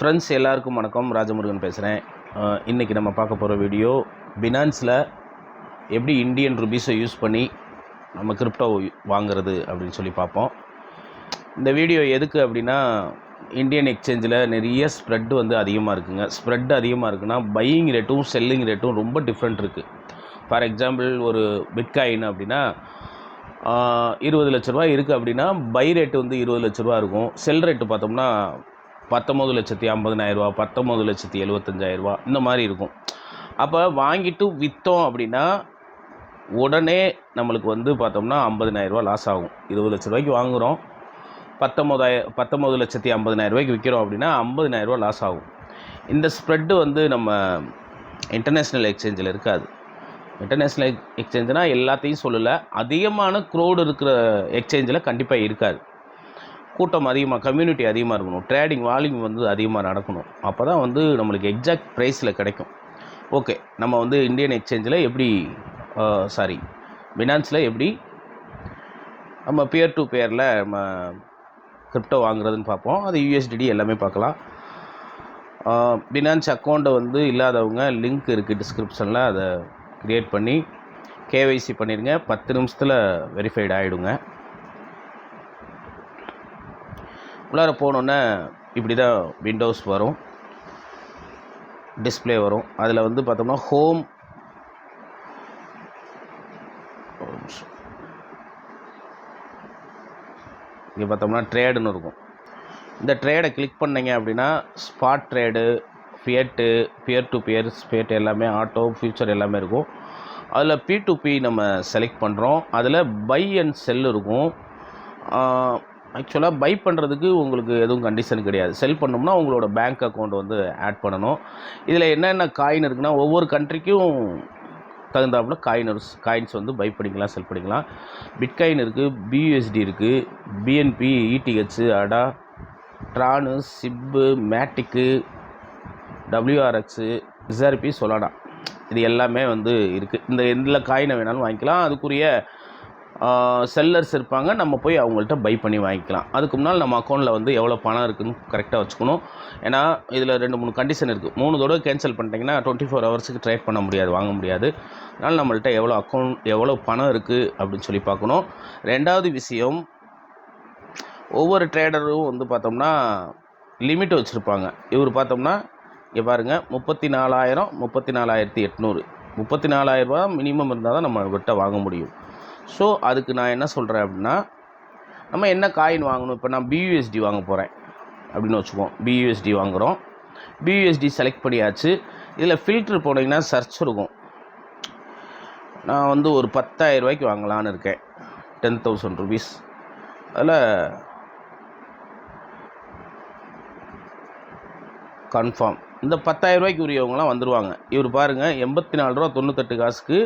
Friends எல்லாருக்கும் வணக்கம். ராஜமுருகன் பேசுகிறேன். இன்றைக்கி நம்ம பார்க்க போகிற வீடியோ பினான்ஸில் எப்படி இந்தியன் ருபீஸை யூஸ் பண்ணி நம்ம கிரிப்டோ வாங்குறது அப்படின்னு சொல்லி பார்ப்போம். இந்த வீடியோ எதுக்கு அப்படின்னா, இந்தியன் எக்ஸ்சேஞ்சில் நிறைய ஸ்ப்ரெட் வந்து அதிகமாக இருக்குங்க. ஸ்ப்ரெட் அதிகமாக இருக்குன்னா பையிங் ரேட்டும் செல்லிங் ரேட்டும் ரொம்ப டிஃப்ரெண்ட் இருக்குது. ஃபார் எக்ஸாம்பிள், ஒரு பிட்காயின் அப்படின்னா 20 லட்ச ரூபா இருக்குது அப்படின்னா பை ரேட்டு வந்து 20 லட்ச ரூபா இருக்கும். செல் ரேட்டு பார்த்தோம்னா 19,50,000 ரூபா, 19,75,000 ரூபா இந்த மாதிரி இருக்கும். அப்போ வாங்கிட்டு விற்றோம் அப்படின்னா உடனே நம்மளுக்கு வந்து பார்த்தோம்னா 50,000 ரூபா லாஸ் ஆகும். 20 லட்ச ரூபாய்க்கு வாங்குகிறோம், 19,50,000 ரூபாய்க்கு விற்கிறோம் அப்படின்னா 50,000 ரூபா லாஸ் ஆகும். இந்த ஸ்ப்ரெட்டு வந்து நம்ம இன்டர்நேஷ்னல் எக்ஸ்சேஞ்சில் இருக்காது. இன்டர்நேஷ்னல் எக்ஸ்சேஞ்சுனால் எல்லாத்தையும் சொல்லலை, அதிகமான க்ரௌடு இருக்கிற எக்ஸ்சேஞ்சில் கண்டிப்பாக இருக்காது. கூட்டம் அதிகமாக, கம்யூனிட்டி அதிகமாக இருக்கணும், ட்ரேடிங் வால்யூம் வந்து அதிகமாக நடக்கணும். அப்போ தான் வந்து நம்மளுக்கு எக்ஸாக்ட் ப்ரைஸில் கிடைக்கும். ஓகே, நம்ம வந்து இந்தியன் எக்ஸ்சேஞ்சில் எப்படி பினான்ஸில் எப்படி நம்ம பியர் டு பியரில் நம்ம கிரிப்டோ வாங்குறதுன்னு பார்ப்போம். அது USDT எல்லாமே பார்க்கலாம். பினான்ஸ் அக்கௌண்ட்டை வந்து இல்லாதவங்க லிங்க் இருக்குது டிஸ்கிரிப்ஷனில், அதை க்ரியேட் பண்ணி KYC பண்ணிடுங்க. 10 நிமிஷத்தில் வெரிஃபைடு ஆகிடுங்க. உள்ளார போனோன்னே இப்படி தான் விண்டோஸ் வரும், டிஸ்பிளே வரும். அதில் வந்து பார்த்தோம்னா ஹோம், இங்கே பார்த்தோம்னா ட்ரேடுன்னு இருக்கும். இந்த ட்ரேடை கிளிக் பண்ணிங்க அப்படின்னா spot trade, fiat, peer to peer spot எல்லாமே, ஆட்டோ, ஃபியூச்சர் எல்லாமே இருக்கும். அதில் P2P நம்ம செலக்ட் பண்ணுறோம். அதில் பை அண்ட் செல் இருக்கும். ஆக்சுவலாக பை பண்ணுறதுக்கு உங்களுக்கு எதுவும் கண்டிஷன் கிடையாது. செல் பண்ணோம்னா உங்களோட பேங்க் அக்கௌண்ட் வந்து ஆட் பண்ணணும். இதில் என்னென்ன காயின் இருக்குன்னா, ஒவ்வொரு கண்ட்ரிக்கும் தகுந்தாப்புல காயின்ஸ் வந்து பை பண்ணிக்கலாம், செல் பண்ணிக்கலாம். பிட்காயின் இருக்குது, BUSD இருக்குது, BNP, ETH, அடா, ட்ரானு, சிப்பு, மேட்டிக்கு, WRX, XRP, சொலானா, இது எல்லாமே வந்து இருக்குது. இந்த எந்த காயினை வேணாலும் வாங்கிக்கலாம். அதுக்குரிய செல்லர்ஸ் இருப்பாங்க, நம்ம போய் அவங்கள்ட்ட பை பண்ணி வாங்கிக்கலாம். அதுக்கு முன்னால் நம்ம அக்கௌண்ட்டில் வந்து எவ்வளோ பணம் இருக்குதுன்னு கரெக்டாக வச்சுக்கணும். ஏன்னா இதில் 2-3 கண்டிஷன் இருக்குது. 3 தடவை கேன்சல் பண்ணிட்டீங்கன்னா 24 ஹவர்ஸுக்கு ட்ரேட் பண்ண முடியாது, வாங்க முடியாது. அதனால் நம்மள்ட்ட எவ்வளோ பணம் இருக்குது அப்படின்னு சொல்லி பார்க்கணும். ரெண்டாவது விஷயம், ஒவ்வொரு ட்ரேடரும் வந்து பார்த்தோம்னா லிமிட் வச்சுருப்பாங்க. இவர் பார்த்தோம்னா இங்கே பாருங்கள், 34,000, 34,800, 34,000 ரூபா மினிமம் இருந்தால் தான் நம்ம விட்ட வாங்க முடியும். ஸோ அதுக்கு நான் என்ன சொல்கிறேன் அப்படின்னா, நம்ம என்ன காயின் வாங்கணும். இப்போ நான் BUSD வாங்க போகிறேன் அப்படின்னு வச்சுக்குவோம். BUSD வாங்குகிறோம். BUSD செலக்ட் பண்ணியாச்சு. இதில் ஃபில்ட்ரு போனீங்கன்னா சர்ச் இருக்கும். நான் வந்து ஒரு 10,000 ரூபாய்க்கு வாங்கலான்னு இருக்கேன், 10,000 ருபீஸ். அதில் கன்ஃபார்ம், இந்த 10,000 ரூபாய்க்கு உரியவங்களாம் வந்துடுவாங்க. இவர் பாருங்கள், 84 ரூபா 98 காசுக்கு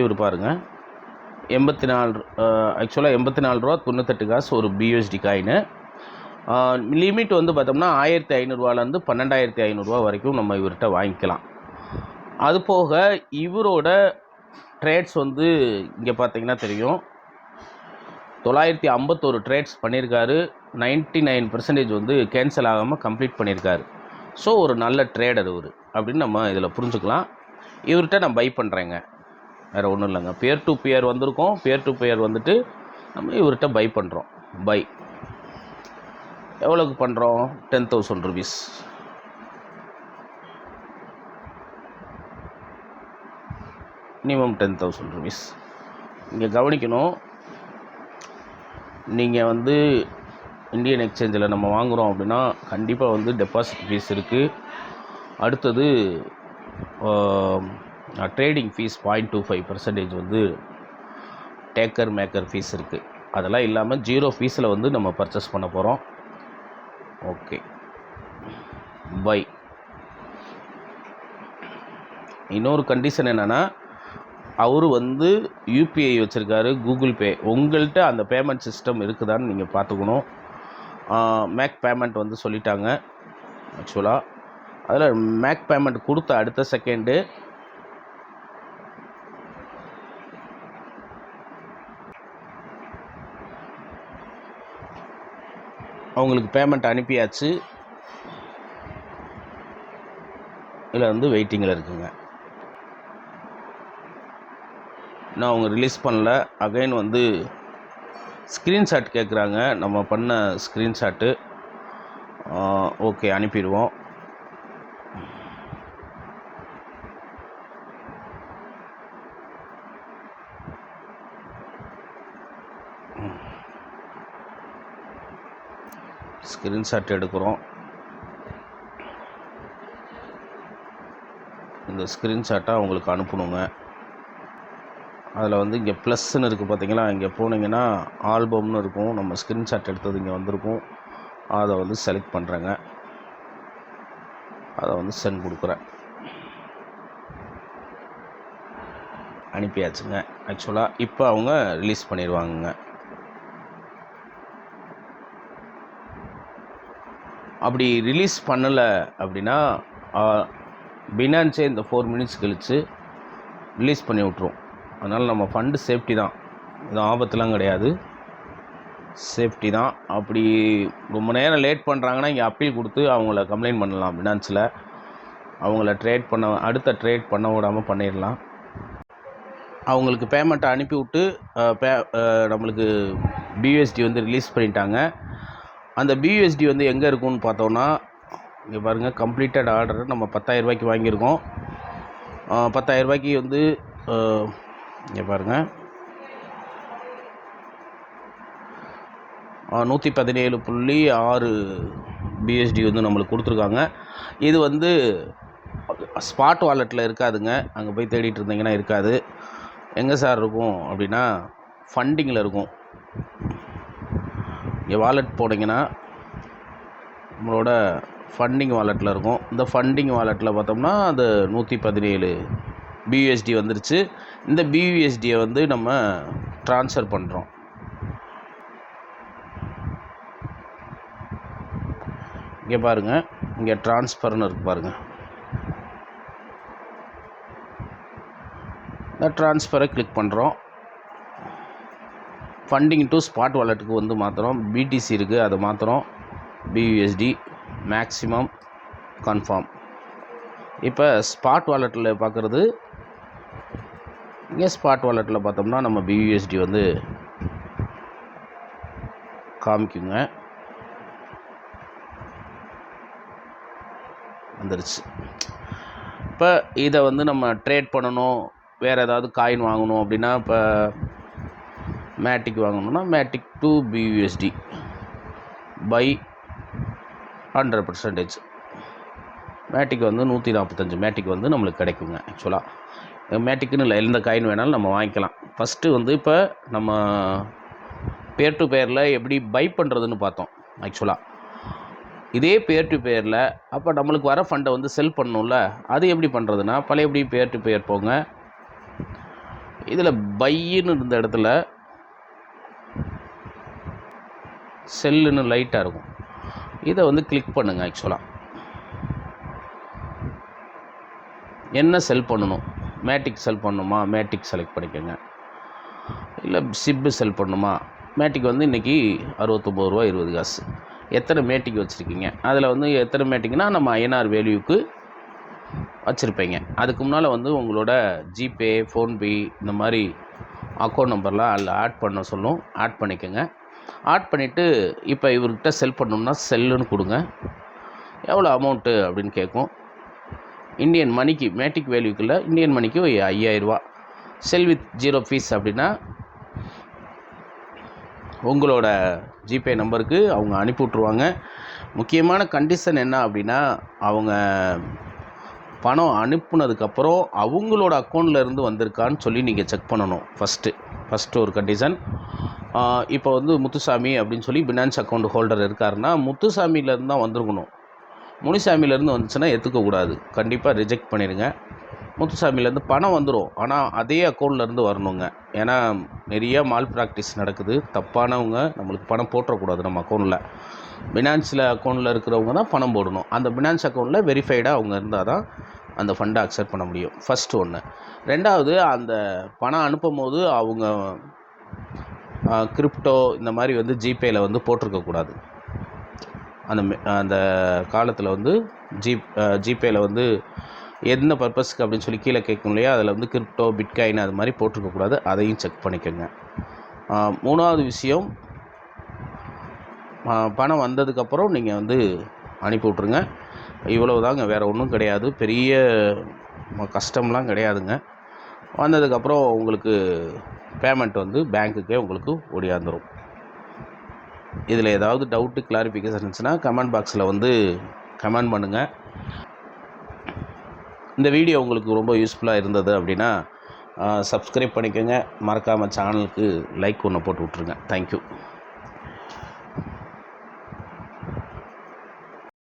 இவர் பாருங்கள், 84 ஆக்சுவலாக 84 ரூபா 98 காசு ஒரு BUSD காயினு. லிமிட் வந்து பார்த்தோம்னா 1,500 ரூபாலேருந்து 12,500 ரூபா வரைக்கும் நம்ம இவர்கிட்ட வாங்கிக்கலாம். அது போக இவரோட ட்ரேட்ஸ் வந்து இங்கே பார்த்தீங்கன்னா தெரியும், 951 ட்ரேட்ஸ் பண்ணியிருக்காரு. 99% வந்து கேன்சல் ஆகாமல் கம்ப்ளீட் பண்ணியிருக்காரு. ஸோ ஒரு நல்ல ட்ரேடர் இவர் அப்படின்னு நம்ம இதில் புரிஞ்சுக்கலாம். இவர்கிட்ட நான் பை பண்ணுறேங்க, வேறு ஒன்றும் இல்லைங்க. பியர் டு பியர் வந்திருக்கோம். பியர் டு பியர் வந்துட்டு நம்ம இவர்கிட்ட பை பண்ணுறோம். பை எவ்வளோக்கு பண்ணுறோம்? 10,000 ருபீஸ். Minimum 10,000 rupees. இங்கே கவனிக்கணும், நீங்கள் வந்து இந்தியன் எக்ஸ்சேஞ்சில் நம்ம வாங்குகிறோம் அப்படின்னா கண்டிப்பாக வந்து டெபாசிட் ஃபீஸ் இருக்குது. அடுத்தது ட்ரேடிங் ஃபீஸ் 0.25% வந்து டேக்கர் மேக்கர் ஃபீஸ் இருக்குது. அதெல்லாம் இல்லாமல் 0 ஃபீஸில் வந்து நம்ம பர்ச்சேஸ் பண்ண போகிறோம். Okay, by. இன்னொரு கண்டிஷன் என்னென்னா, அவர் வந்து UPI வச்சுருக்காரு, கூகுள் பே. உங்கள்கிட்ட அந்த பேமெண்ட் சிஸ்டம் இருக்குதான்னு நீங்கள் பார்த்துக்கணும். மேக் பேமெண்ட் வந்து சொல்லிட்டாங்க. ஆக்சுவலாக அதில் மேக் பேமெண்ட் கொடுத்த அடுத்த செகண்டு அவங்களுக்கு பேமெண்ட் அனுப்பியாச்சு. இதில் வந்து வெயிட்டிங்கில் இருக்குங்க. இன்னும் அவங்க ரிலீஸ் பண்ணல. அகைன் வந்து ஸ்க்ரீன்ஷாட் கேட்குறாங்க. நம்ம பண்ண ஸ்க்ரீன்ஷாட்டு ஓகே அனுப்பிடுவோம். ஸ்க்ரீன்ஷாட் எடுக்கிறோம். இந்த ஸ்க்ரீன்ஷாட்டை அவங்களுக்கு அனுப்பணுங்க. அதில் வந்து இங்கே ப்ளஸ்ன்னு இருக்குது பார்த்தீங்களா, இங்கே போனீங்கன்னா ஆல்பம்னு இருக்கும். நம்ம ஸ்க்ரீன்ஷாட் எடுத்தது இங்கே வந்திருக்கும். அதை வந்து செலக்ட் பண்ணுறேங்க. அதை வந்து சென்ட் கொடுக்குறேன். அனுப்பியாச்சுங்க. ஆக்சுவலாக இப்போ அவங்க ரிலீஸ் பண்ணிடுவாங்கங்க. அப்படி ரிலீஸ் பண்ணலை அப்படின்னா பினான்ஸே இந்த 4 மினிட்ஸ் கழித்து ரிலீஸ் பண்ணி விட்ருவோம். அதனால் நம்ம ஃபண்டு சேஃப்டி தான், இது ஆபத்துலாம் கிடையாது, சேஃப்டி தான். அப்படி ரொம்ப நேரம் லேட் பண்ணுறாங்கன்னா இங்கே அப்பீல் கொடுத்து அவங்கள கம்ப்ளைண்ட் பண்ணலாம். பினான்ஸில் அவங்கள அடுத்த ட்ரேட் பண்ண விடாமல் பண்ணிடலாம். அவங்களுக்கு பேமெண்ட்டை அனுப்பிவிட்டு நம்மளுக்கு பியூஎஸ்டி வந்து ரிலீஸ் பண்ணிட்டாங்க. அந்த பியூஎஸ்டி வந்து எங்கே இருக்குன்னு பார்த்தோன்னா, இங்கே பாருங்கள், கம்ப்ளீட்டட் ஆர்டர் நம்ம 10,000 ரூபாய்க்கு வாங்கியிருக்கோம். 10,000 ரூபாய்க்கு வந்து இங்கே பாருங்கள் 117.6 பிஎஸ்டி வந்து நம்மளுக்கு கொடுத்துருக்காங்க. இது வந்து ஸ்பாட் வாலெட்டில் இருக்காதுங்க. அங்கே போய் தேடிட்டு இருந்தீங்கன்னா இருக்காது. எங்கே சார் இருக்கும் அப்படின்னா ஃபண்டிங்கில் இருக்கும். இங்கே வாலெட் போனீங்கன்னா நம்மளோட ஃபண்டிங் வாலெட்டில் இருக்கும். இந்த ஃபண்டிங் வாலெட்டில் பார்த்தோம்னா அந்த 117 பியூஎஸ்டி வந்துருச்சு. இந்த பியூஎஸ்டியை வந்து நம்ம ட்ரான்ஸ்ஃபர் பண்ணுறோம். இங்கே பாருங்கள், இங்கே ட்ரான்ஸ்ஃபர்னு இருக்குது பாருங்கள். இந்த ட்ரான்ஸ்ஃபரை கிளிக் பண்ணுறோம். ஃபண்டிங் டு ஸ்பாட் வாலெட்டுக்கு வந்து மாற்றுறோம். பிடிசி இருக்குது, அதை மாற்றுறோம். BUSD maximum confirm. இப்போ ஸ்பாட் வாலெட்டில் பார்க்குறது, இங்கே ஸ்பாட் வாலெட்டில் பார்த்தோம்னா நம்ம பியூஎஸ்டி வந்து காமிக்குங்க. வந்துருச்சு. இப்போ இதை வந்து நம்ம ட்ரேட் பண்ணணும், வேறு ஏதாவது காயின் வாங்கணும் அப்படின்னா, இப்போ மேட்டிக் வாங்கணும்னா மேட்டிக் டு பியூஎஸ்டி பை 100%. மேட்டிக் வந்து 145 மேட்டிக் வந்து நம்மளுக்கு கிடைக்குங்க. ஆக்சுவலாக மேட்டிக்குன்னு இல்லை, எந்த காயின் வேணாலும் நம்ம வாங்கிக்கலாம். ஃபஸ்ட்டு வந்து இப்போ நம்ம பேர் டு பேரில் எப்படி பை பண்ணுறதுன்னு பார்த்தோம். ஆக்சுவலாக இதே பேர் டு பேரில் அப்போ நம்மளுக்கு வர ஃபண்டை வந்து செல் பண்ணணும்ல, அது எப்படி பண்ணுறதுன்னா பழையபடி பேர் டு பேர் போங்க. இதில் பையின்னு இருந்த இடத்துல செல்லுன்னு லைட்டாக இருக்கும், இதை வந்து கிளிக் பண்ணுங்கள். ஆக்சுவலாக என்ன செல் பண்ணணும், மேட்டிக் செல் பண்ணணுமா, மேட்டிக் செலக்ட் பண்ணிக்கோங்க. இல்லை சிப்பு செல் பண்ணணுமா, மேட்டிக் வந்து இன்றைக்கி 69 ரூபா 20 காசு. எத்தனை மேட்டிக் வச்சுருக்கீங்க, அதில் வந்து எத்தனை மேட்டிக்னால் நம்ம ஐஎன்ஆர் வேல்யூக்கு வச்சுருப்பீங்க. அதுக்கு முன்னால் வந்து உங்களோட ஜிபே, ஃபோன்பே இந்த மாதிரி அக்கௌண்ட் நம்பர்லாம் அதில் ஆட் பண்ண சொல்லும். ஆட் பண்ணிக்கோங்க. ஆட் பண்ணிவிட்டு இப்போ இவர்கிட்ட செல் பண்ணணும்னா செல்லுன்னு கொடுங்க. எவ்வளோ அமௌண்ட்டு அப்படின்னு கேட்கும். இந்தியன் மணிக்கு மேட்டிக் வேல்யூக்குள்ள இந்தியன் மணிக்கு 5000 ரூபா. செல் வித் 0 ஃபீஸ் அப்படின்னா உங்களோட ஜிபே நம்பருக்கு அவங்க அனுப்பி விட்ருவாங்க. முக்கியமான கண்டிஷன் என்ன அப்படின்னா, அவங்க பணம் அனுப்புனதுக்கப்புறம் அவங்களோட அக்கௌண்ட்டில் இருந்து வந்திருக்கான்னு சொல்லி நீங்கள் செக் பண்ணணும். ஃபஸ்ட்டு ஒரு கண்டிஷன். இப்போ வந்து முத்துசாமி அப்படின்னு சொல்லி பினான்ஸ் அக்கௌண்ட் ஹோல்டர் இருக்காருன்னா முத்துசாமியிலேருந்து தான் வந்திருக்கணும். முனிசாமியிலேருந்து வந்துச்சுன்னா எடுத்துக்கக்கூடாது, கண்டிப்பாக ரிஜெக்ட் பண்ணிடுங்க. முத்துசாமியிலேருந்து பணம் வந்துடும், ஆனால் அதே அக்கௌண்ட்லேருந்து வரணுங்க. ஏன்னா நிறைய மால் ப்ராக்டிஸ் நடக்குது. தப்பானவங்க நம்மளுக்கு பணம் போட்டுறக்கூடாது நம்ம அக்கௌண்ட்டில். பினான்ஸில் அக்கௌண்ட்டில் இருக்கிறவங்க தான் பணம் போடணும். அந்த பினான்ஸ் அக்கௌண்ட்டில் வெரிஃபைடாக அவங்க இருந்தால் தான் அந்த ஃபண்டை அக்செப்ட் பண்ண முடியும். ஃபஸ்ட்டு ஒன்று. ரெண்டாவது, அந்த பணம் அனுப்பும் போது அவங்க கிரிப்டோ இந்த மாதிரி வந்து ஜிபேயில் வந்து போட்டிருக்கக்கூடாது. அந்த காலத்தில் வந்து ஜிபேயில் வந்து என்ன பர்பஸ்க்கு அப்படின்னு சொல்லி கீழே கேட்கும் இல்லையா, அதில் வந்து கிரிப்டோ, பிட்காயின் அது மாதிரி போட்டிருக்கக்கூடாது. அதையும் செக் பண்ணிக்கோங்க. 3வது விஷயம், பணம் வந்ததுக்கப்புறம் நீங்கள் வந்து அனுப்பி விட்ருங்க. இவ்வளவு தாங்க, வேறு ஒன்றும் கிடையாது. பெரிய கஷ்டம்லாம் கிடையாதுங்க. வந்ததுக்கப்புறம் உங்களுக்கு பேமெண்ட் வந்து பேங்க்குக்கே உங்களுக்கு ஓடியாந்துடும். இதில் ஏதாவது டவுட்டு, கிளாரிஃபிகேஷன் இருந்துச்சுன்னா கமெண்ட் பாக்ஸில் வந்து கமெண்ட் பண்ணுங்கள். இந்த வீடியோ உங்களுக்கு ரொம்ப யூஸ்ஃபுல்லாக இருந்தது அப்படின்னா சப்ஸ்கிரைப் பண்ணிக்கோங்க. மறக்காமல் சேனலுக்கு லைக் ஒன்று போட்டு விட்ருங்க. தேங்க்யூ.